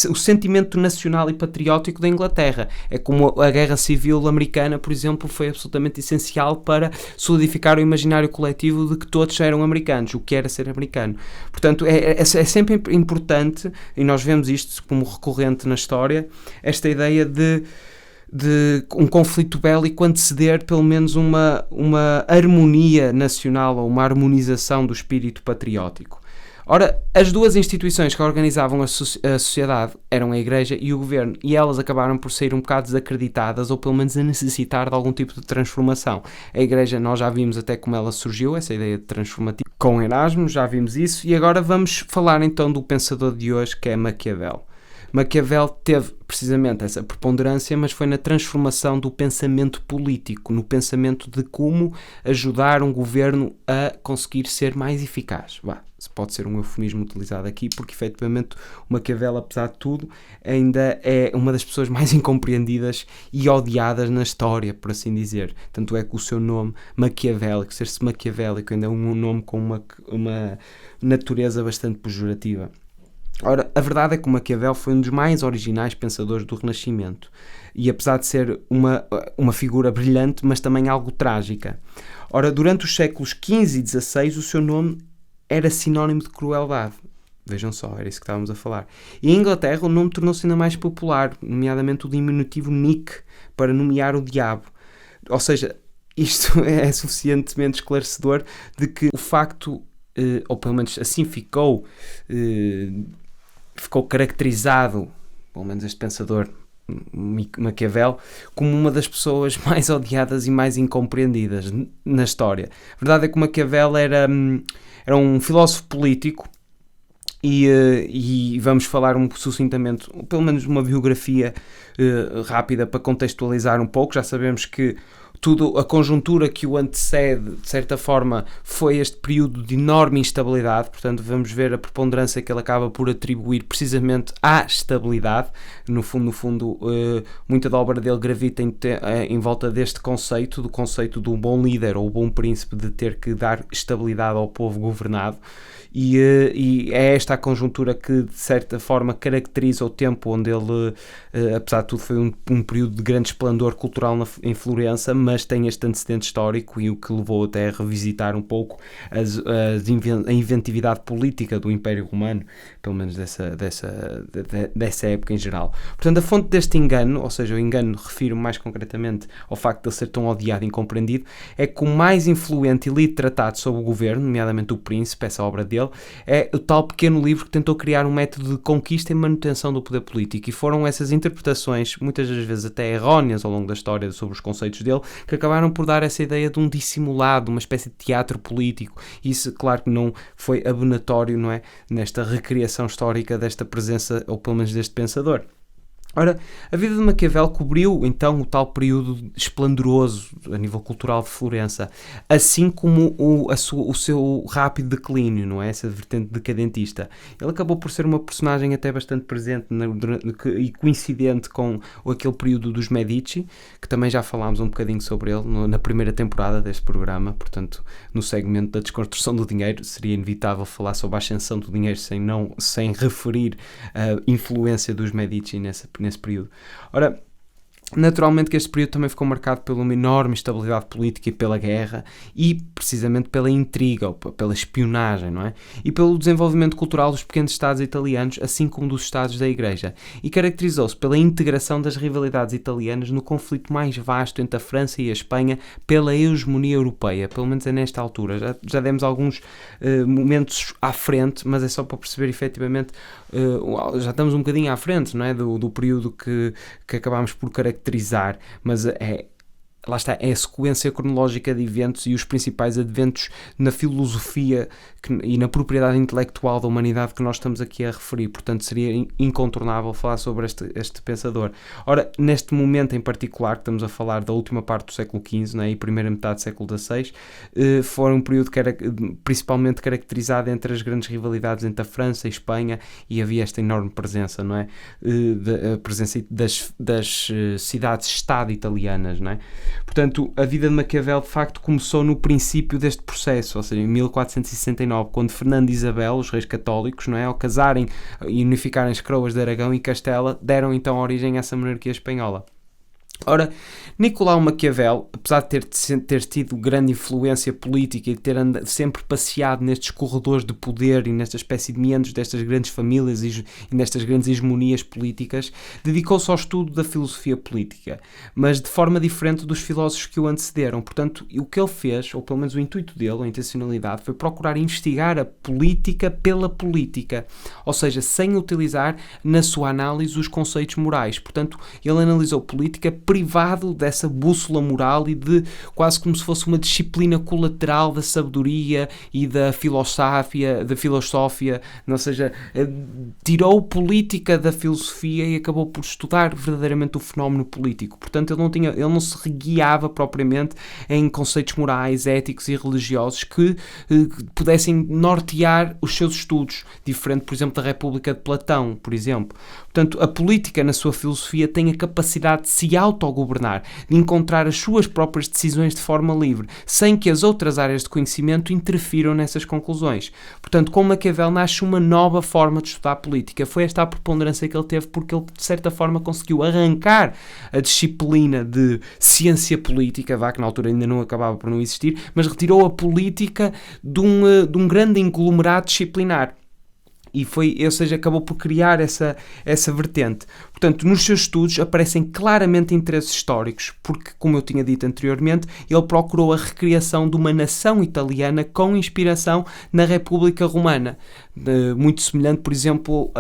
o sentimento nacional e patriótico da Inglaterra. É como a Guerra Civil Americana, por exemplo, foi absolutamente essencial para solidificar o imaginário coletivo de que todos eram americanos, o que era ser americano. Portanto, é sempre importante, e nós vemos isto como recorrente na história, esta ideia de um conflito bélico anteceder pelo menos uma harmonia nacional ou uma harmonização do espírito patriótico. Ora, as duas instituições que organizavam a sociedade eram a Igreja e o Governo, e elas acabaram por sair um bocado desacreditadas, ou pelo menos a necessitar de algum tipo de transformação. A Igreja, nós já vimos até como ela surgiu, essa ideia de transformativa, com Erasmo, já vimos isso, e agora vamos falar então do pensador de hoje, que é Maquiavel. Maquiavel teve precisamente essa preponderância, mas foi na transformação do pensamento político, no pensamento de como ajudar um governo a conseguir ser mais eficaz. Pode ser um eufemismo utilizado aqui, porque efetivamente o Maquiavel, apesar de tudo, ainda é uma das pessoas mais incompreendidas e odiadas na história, por assim dizer. Tanto é que o seu nome, maquiavélico, ser-se maquiavélico, ainda é um nome com uma natureza bastante pejorativa. Ora, a verdade é que o Maquiavel foi um dos mais originais pensadores do Renascimento, e apesar de ser uma figura brilhante, mas também algo trágica. Ora, durante os séculos XV e XVI, o seu nome era sinónimo de crueldade. Vejam só, era isso que estávamos a falar. E em Inglaterra o nome tornou-se ainda mais popular, nomeadamente o diminutivo Nick, para nomear o diabo. Ou seja, isto é suficientemente esclarecedor de que o facto, ou pelo menos assim ficou caracterizado, pelo menos este pensador Maquiavel, como uma das pessoas mais odiadas e mais incompreendidas na história. A verdade é que o Maquiavel era um filósofo político e vamos falar sucintamente, pelo menos uma biografia rápida para contextualizar um pouco. Já sabemos que a conjuntura que o antecede, de certa forma, foi este período de enorme instabilidade. Portanto, vamos ver a preponderância que ele acaba por atribuir precisamente à estabilidade. No fundo, muita da obra dele gravita em volta deste conceito, do conceito do bom líder ou bom príncipe, de ter que dar estabilidade ao povo governado. E é esta a conjuntura que, de certa forma, caracteriza o tempo onde ele, apesar de tudo, foi um período de grande esplendor cultural em Florença, mas tem este antecedente histórico, e o que levou até a revisitar um pouco a inventividade política do Império Romano, pelo menos dessa época em geral. Portanto, a fonte deste engano, ou seja, o engano, refiro mais concretamente ao facto de ele ser tão odiado e incompreendido, é que o mais influente e lido tratado sobre o governo, nomeadamente o Príncipe, essa obra dele, é o tal pequeno livro que tentou criar um método de conquista e manutenção do poder político, e foram essas interpretações, muitas das vezes até erróneas ao longo da história sobre os conceitos dele, que acabaram por dar essa ideia de um dissimulado, uma espécie de teatro político. Isso, claro que não foi abonatório, não é, nesta recriação histórica desta presença, ou pelo menos deste pensador. Ora, a vida de Maquiavel cobriu então o tal período esplendoroso a nível cultural de Florença, assim como o seu rápido declínio, não é? Essa vertente decadentista. Ele acabou por ser uma personagem até bastante presente e coincidente com aquele período dos Medici, que também já falámos um bocadinho sobre ele na primeira temporada deste programa. Portanto, no segmento da desconstrução do dinheiro, seria inevitável falar sobre a ascensão do dinheiro sem referir a influência dos Medici nesse período. Ora, naturalmente que este período também ficou marcado pela uma enorme instabilidade política e pela guerra, e precisamente pela intriga, ou pela espionagem, não é? E pelo desenvolvimento cultural dos pequenos estados italianos, assim como dos estados da Igreja, e caracterizou-se pela integração das rivalidades italianas no conflito mais vasto entre a França e a Espanha pela hegemonia europeia. Pelo menos é nesta altura. Já demos alguns momentos à frente, mas é só para perceber efetivamente, já estamos um bocadinho à frente, não é? Do período que acabámos por caracterizar, mas lá está, é a sequência cronológica de eventos e os principais adventos na filosofia e na propriedade intelectual da humanidade que nós estamos aqui a referir. Portanto, seria incontornável falar sobre este pensador. Ora, neste momento em particular, que estamos a falar da última parte do século XV, né, e primeira metade do século XVI, foi um período que era principalmente caracterizado entre as grandes rivalidades entre a França e a Espanha, e havia esta enorme presença, não é? A presença das cidades-estado italianas, não é? Portanto, a vida de Maquiavel de facto começou no princípio deste processo, ou seja, em 1469, quando Fernando e Isabel, os reis católicos, não é, ao casarem e unificarem as coroas de Aragão e Castela, deram então origem a essa monarquia espanhola. Ora, Nicolau Maquiavel, apesar de ter tido grande influência política e de ter sempre passeado nestes corredores de poder e nesta espécie de meandros destas grandes famílias e nestas grandes hegemonias políticas, dedicou-se ao estudo da filosofia política, mas de forma diferente dos filósofos que o antecederam. Portanto, o que ele fez, ou pelo menos o intuito dele, a intencionalidade, foi procurar investigar a política pela política, ou seja, sem utilizar na sua análise os conceitos morais. Portanto, ele analisou política privado dessa bússola moral e de quase como se fosse uma disciplina colateral da sabedoria e da filosofia, ou seja, tirou política da filosofia e acabou por estudar verdadeiramente o fenómeno político. Portanto, ele não se guiava propriamente em conceitos morais, éticos e religiosos que pudessem nortear os seus estudos, diferente, por exemplo, da República de Platão, por exemplo. Portanto, a política, na sua filosofia, tem a capacidade de se autogovernar, de encontrar as suas próprias decisões de forma livre, sem que as outras áreas de conhecimento interfiram nessas conclusões. Portanto, com Maquiavel nasce uma nova forma de estudar a política. Foi esta a preponderância que ele teve, porque ele, de certa forma, conseguiu arrancar a disciplina de ciência política, que na altura ainda não acabava por não existir, mas retirou a política de um grande englomerado disciplinar. Ou seja, acabou por criar essa vertente. Portanto, nos seus estudos aparecem claramente interesses históricos, porque, como eu tinha dito anteriormente, ele procurou a recriação de uma nação italiana com inspiração na República Romana, muito semelhante, por exemplo,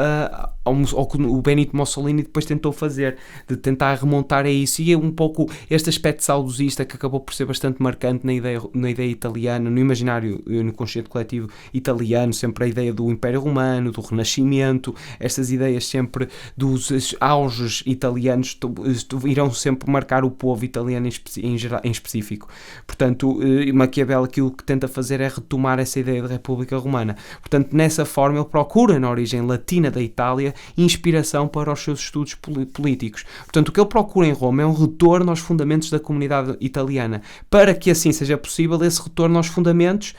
ao que o Benito Mussolini depois tentou fazer, de tentar remontar a isso, e é um pouco este aspecto saudosista que acabou por ser bastante marcante na ideia italiana, no imaginário, no consciente coletivo italiano, sempre a ideia do Império Romano, do Renascimento, estas ideias sempre dos auges italianos irão sempre marcar o povo italiano em específico. Portanto, Maquiavel aquilo que tenta fazer é retomar essa ideia de República Romana. Portanto, nessa forma ele procura na origem latina da Itália inspiração para os seus estudos políticos. Portanto, o que ele procura em Roma é um retorno aos fundamentos da comunidade italiana. Para que assim seja possível esse retorno aos fundamentos,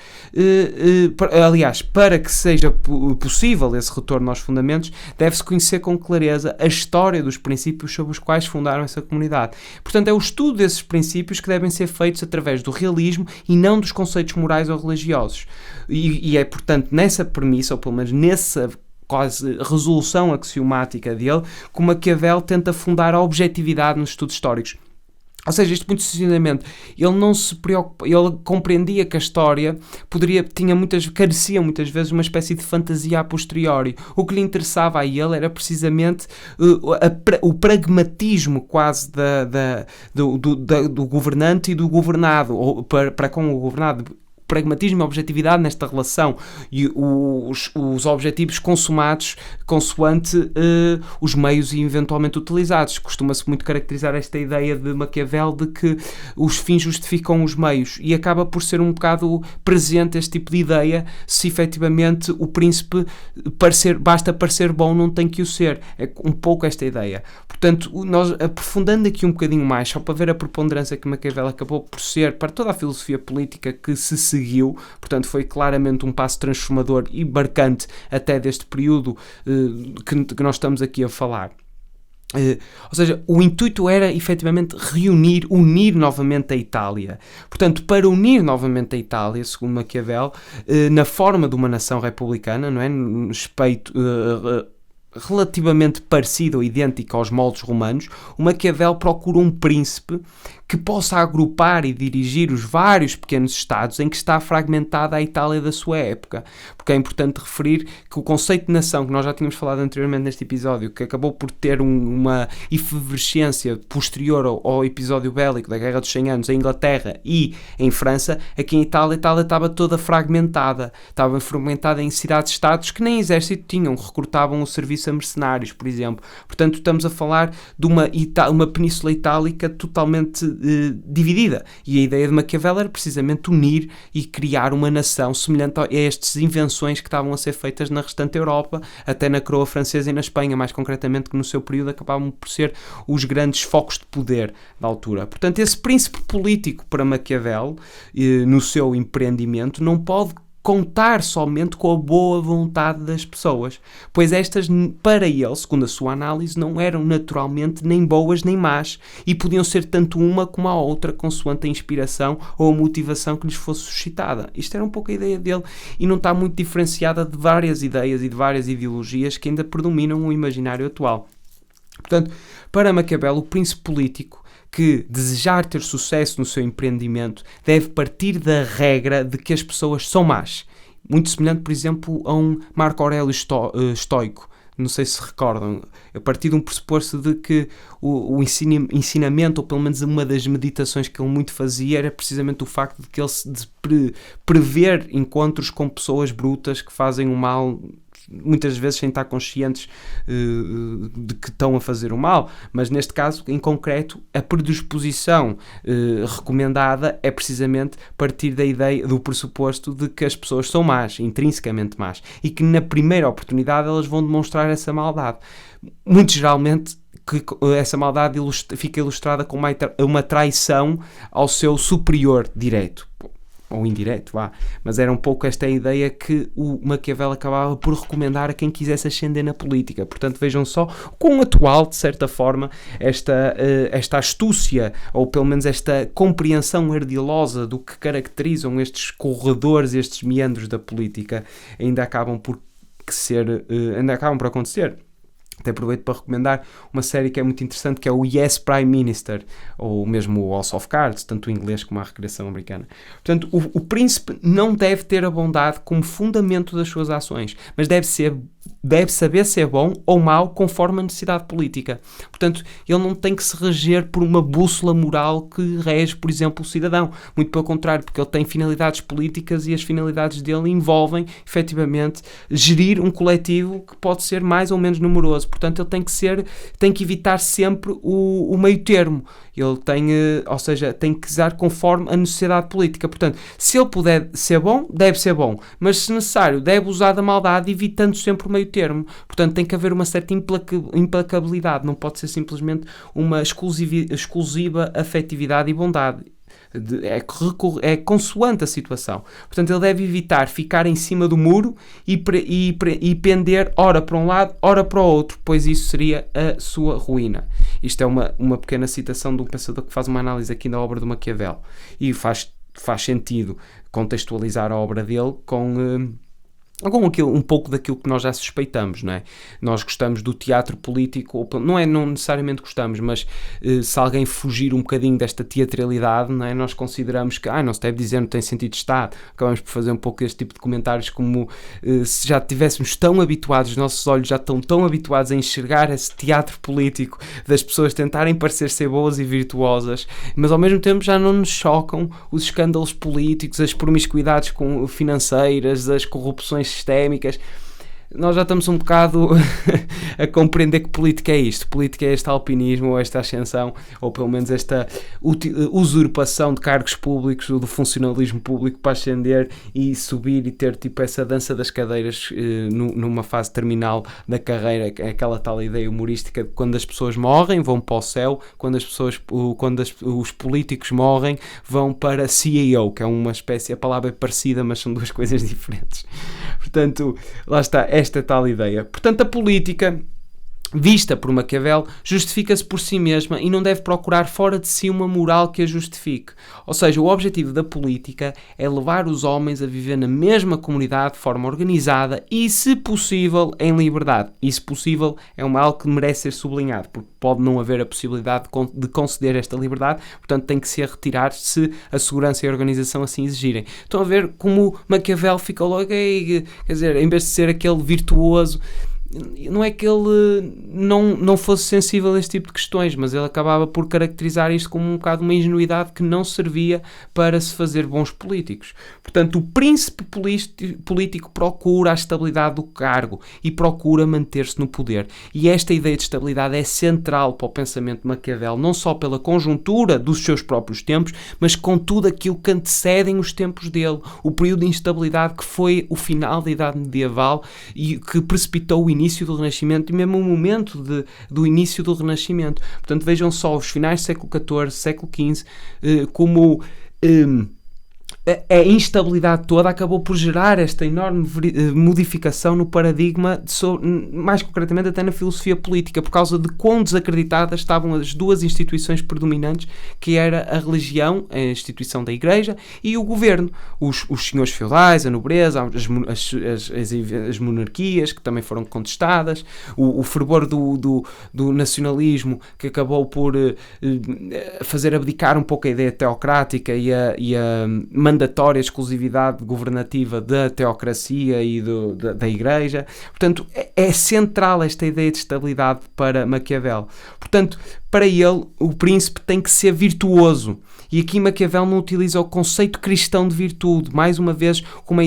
para que seja possível esse retorno aos fundamentos, deve-se conhecer com clareza a história dos princípios sobre os quais fundaram essa comunidade. Portanto, é o estudo desses princípios que devem ser feitos através do realismo e não dos conceitos morais ou religiosos. E é, portanto, nessa premissa, ou pelo menos nessa quase resolução axiomática dele, que Maquiavel tenta fundar a objetividade nos estudos históricos. Ou seja, isto muito sucintamente, ele não se preocupa, ele compreendia que a história carecia muitas vezes uma espécie de fantasia a posteriori. O que lhe interessava a ele era precisamente o pragmatismo quase do governante e do governado, ou para com o governado. Pragmatismo e objetividade nesta relação e os objetivos consumados consoante os meios eventualmente utilizados. Costuma-se muito caracterizar esta ideia de Maquiavel de que os fins justificam os meios, e acaba por ser um bocado presente este tipo de ideia, se efetivamente o príncipe basta parecer bom, não tem que o ser. É um pouco esta ideia. Portanto, nós aprofundando aqui um bocadinho mais, só para ver a preponderância que Maquiavel acabou por ser para toda a filosofia política que se seguiu, portanto foi claramente um passo transformador e marcante até deste período que nós estamos aqui a falar. Ou seja, o intuito era efetivamente unir novamente a Itália. Portanto, para unir novamente a Itália, segundo Maquiavel, na forma de uma nação republicana, não é? No respeito relativamente parecido ou idêntico aos moldes romanos, o Maquiavel procura um príncipe que possa agrupar e dirigir os vários pequenos estados em que está fragmentada a Itália da sua época. Porque é importante referir que o conceito de nação, que nós já tínhamos falado anteriormente neste episódio, que acabou por ter uma efervescência posterior ao episódio bélico da Guerra dos 100 Anos em Inglaterra e em França, aqui em Itália, a Itália estava toda fragmentada. Estava fragmentada em cidades-estados que nem exército tinham, recrutavam o serviço a mercenários, por exemplo. Portanto, estamos a falar de uma península itálica totalmente dividida, e a ideia de Maquiavel era precisamente unir e criar uma nação semelhante a estas invenções que estavam a ser feitas na restante Europa, até na coroa francesa e na Espanha, mais concretamente, que no seu período acabavam por ser os grandes focos de poder da altura. Portanto, esse príncipe político para Maquiavel, no seu empreendimento, não pode contar somente com a boa vontade das pessoas, pois estas, para ele, segundo a sua análise, não eram naturalmente nem boas nem más, e podiam ser tanto uma como a outra, consoante a inspiração ou a motivação que lhes fosse suscitada. Isto era um pouco a ideia dele, e não está muito diferenciada de várias ideias e de várias ideologias que ainda predominam o imaginário atual. Portanto, para Maquiavel, o príncipe político que desejar ter sucesso no seu empreendimento deve partir da regra de que as pessoas são más. Muito semelhante, por exemplo, a um Marco Aurélio estoico, não sei se recordam, a partir de um pressuposto de que o ensinamento, ou pelo menos uma das meditações que ele muito fazia, era precisamente o facto de que ele de prever encontros com pessoas brutas que fazem o mal, muitas vezes sem estar conscientes de que estão a fazer o mal, mas neste caso, em concreto, a predisposição recomendada é precisamente partir da ideia, do pressuposto de que as pessoas são más, intrinsecamente más, e que na primeira oportunidade elas vão demonstrar essa maldade. Muito geralmente, que essa maldade fica ilustrada com uma traição ao seu superior direto, ou indireto, mas era um pouco esta ideia que o Maquiavel acabava por recomendar a quem quisesse ascender na política. Portanto, vejam só, quão atual, de certa forma, esta astúcia, ou pelo menos esta compreensão ardilosa do que caracterizam estes corredores, estes meandros da política, ainda acabam por acontecer. Até aproveito para recomendar uma série que é muito interessante, que é o Yes Prime Minister, ou mesmo o House of Cards, tanto o inglês como a recriação americana. Portanto, o príncipe não deve ter a bondade como fundamento das suas ações, mas deve saber ser bom ou mau conforme a necessidade política. Portanto, ele não tem que se reger por uma bússola moral que rege, por exemplo, o cidadão. Muito pelo contrário, porque ele tem finalidades políticas e as finalidades dele envolvem, efetivamente, gerir um coletivo que pode ser mais ou menos numeroso. Portanto, ele tem que evitar sempre o meio termo. Ele tem que usar conforme a necessidade política. Portanto, se ele puder ser bom, deve ser bom. Mas, se necessário, deve usar da maldade, evitando sempre o meio termo. Portanto, tem que haver uma certa implacabilidade. Não pode ser simplesmente uma exclusiva afetividade e bondade. É consoante a situação. Portanto, ele deve evitar ficar em cima do muro e pender ora para um lado, ora para o outro, pois isso seria a sua ruína. Isto é uma pequena citação de um pensador que faz uma análise aqui na obra do Maquiavel, e faz sentido contextualizar a obra dele com um pouco daquilo que nós já suspeitamos, não é? Nós gostamos do teatro político, não necessariamente gostamos, mas se alguém fugir um bocadinho desta teatralidade, não é? Nós consideramos que não se deve dizer, não tem sentido de Estado. Acabamos por fazer um pouco este tipo de comentários, como se já estivéssemos tão habituados, os nossos olhos já estão tão habituados a enxergar esse teatro político das pessoas tentarem parecer ser boas e virtuosas, mas ao mesmo tempo já não nos chocam os escândalos políticos, as promiscuidades financeiras, as corrupções sistémicas. Nós já estamos um bocado a compreender que política é isto. Política é este alpinismo, ou esta ascensão, ou pelo menos esta usurpação de cargos públicos, ou do funcionalismo público para ascender e subir e ter tipo essa dança das cadeiras numa fase terminal da carreira, aquela tal ideia humorística de quando as pessoas morrem vão para o céu, quando os políticos morrem vão para CEO, que é uma espécie, a palavra é parecida, mas são duas coisas diferentes. Portanto, lá está, esta tal ideia. Portanto, a política, vista por Maquiavel, justifica-se por si mesma e não deve procurar fora de si uma moral que a justifique. Ou seja, o objetivo da política é levar os homens a viver na mesma comunidade de forma organizada e, se possível, em liberdade. E, se possível, é algo que merece ser sublinhado, porque pode não haver a possibilidade de conceder esta liberdade, portanto tem que ser retirar se a segurança e a organização assim exigirem. Estão a ver como Maquiavel fica logo, quer dizer, em vez de ser aquele virtuoso, não é que ele não fosse sensível a este tipo de questões, mas ele acabava por caracterizar isto como um bocado uma ingenuidade que não servia para se fazer bons políticos. Portanto, o príncipe político procura a estabilidade do cargo e procura manter-se no poder. E esta ideia de estabilidade é central para o pensamento de Maquiavel, não só pela conjuntura dos seus próprios tempos, mas com tudo aquilo que antecedem os tempos dele. O período de instabilidade que foi o final da Idade Medieval e que precipitou o início do Renascimento e mesmo o momento do início do Renascimento. Portanto, vejam só os finais do século XIV, século XV, como a instabilidade toda acabou por gerar esta enorme modificação no paradigma, mais concretamente até na filosofia política, por causa de quão desacreditadas estavam as duas instituições predominantes, que era a religião, a instituição da Igreja, e o governo, os senhores feudais, a nobreza, as monarquias, que também foram contestadas, o fervor do nacionalismo, que acabou por fazer abdicar um pouco a ideia teocrática e a mandatória exclusividade governativa da teocracia e da Igreja. Portanto, é central esta ideia de estabilidade para Maquiavel. Portanto, para ele, o príncipe tem que ser virtuoso. E aqui Maquiavel não utiliza o conceito cristão de virtude, mais uma vez, com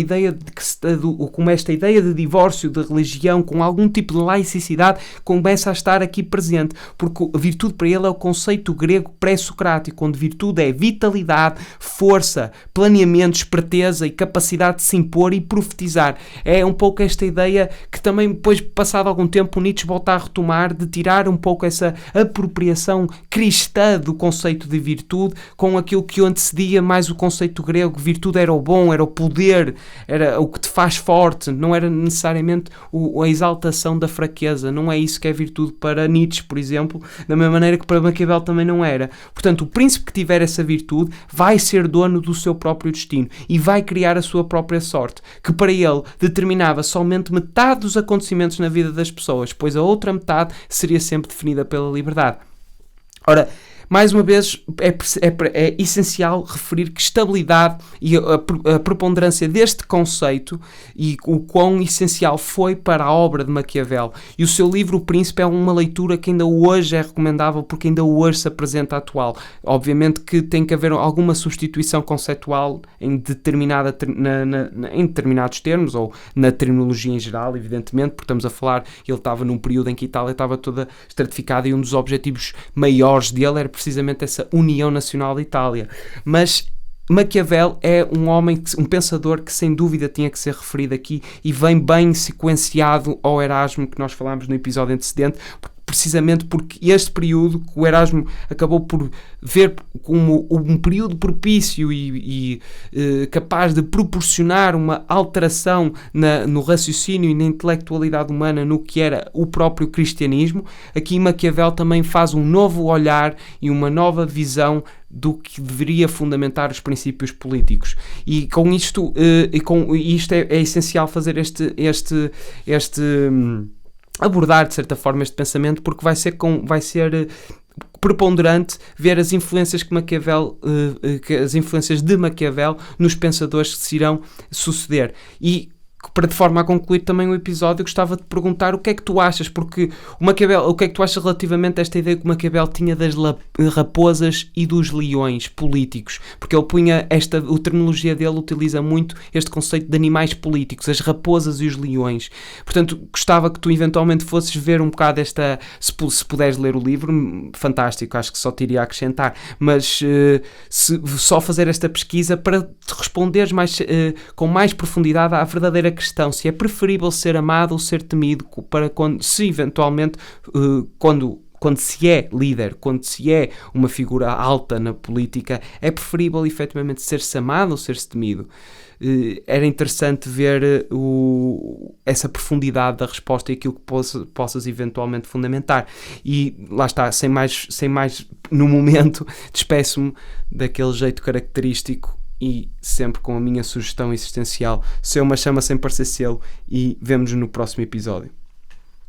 esta ideia de divórcio de religião, com algum tipo de laicidade, começa a estar aqui presente, porque a virtude para ele é o conceito grego pré-socrático, onde virtude é vitalidade, força, planeamento, esperteza e capacidade de se impor e profetizar. É um pouco esta ideia que também, depois, passado algum tempo, Nietzsche volta a retomar, de tirar um pouco essa apropriação cristã do conceito de virtude, com aquilo que antecedia mais o conceito grego. Virtude era o bom, era o poder, era o que te faz forte, não era necessariamente a exaltação da fraqueza. Não é isso que é virtude para Nietzsche, por exemplo, da mesma maneira que para Maquiavel também não era. Portanto, o príncipe que tiver essa virtude vai ser dono do seu próprio destino e vai criar a sua própria sorte, que para ele determinava somente metade dos acontecimentos na vida das pessoas, pois a outra metade seria sempre definida pela liberdade. Ora, mais uma vez, é essencial referir que estabilidade e a preponderância deste conceito e o quão essencial foi para a obra de Maquiavel. E o seu livro, O Príncipe, é uma leitura que ainda hoje é recomendável, porque ainda hoje se apresenta atual. Obviamente que tem que haver alguma substituição conceitual em determinados termos, ou na terminologia em geral, evidentemente, porque estamos a falar, ele estava num período em que a Itália estava toda estratificada e um dos objetivos maiores dele era precisamente essa união nacional da Itália. Mas Maquiavel é um homem, um pensador que sem dúvida tinha que ser referido aqui e vem bem sequenciado ao Erasmo que nós falámos no episódio antecedente, precisamente porque este período que o Erasmo acabou por ver como um período propício e capaz de proporcionar uma alteração no raciocínio e na intelectualidade humana no que era o próprio cristianismo, aqui Maquiavel também faz um novo olhar e uma nova visão do que deveria fundamentar os princípios políticos. E com isto, isto é essencial fazer abordar de certa forma este pensamento, porque vai ser preponderante ver as influências as influências de Maquiavel nos pensadores que se irão suceder. E para de forma a concluir também o episódio, gostava de perguntar o que é que tu achas, porque o que é que tu achas relativamente a esta ideia que Maquiavel tinha das raposas e dos leões políticos, porque ele punha a terminologia dele utiliza muito este conceito de animais políticos, as raposas e os leões. Portanto, gostava que tu eventualmente fosses ver um bocado se puderes ler o livro, fantástico, acho que só te iria acrescentar, mas só fazer esta pesquisa para te responderes com mais profundidade à verdadeira questão, se é preferível ser amado ou ser temido, para se eventualmente, quando se é líder, quando se é uma figura alta na política, é preferível efetivamente ser-se amado ou ser-se temido. Era interessante ver essa profundidade da resposta e aquilo que possas eventualmente fundamentar. E lá está, sem mais no momento, despeço-me daquele jeito característico e sempre com a minha sugestão existencial: ser uma chama sem parecer selo, e vemo-nos no próximo episódio.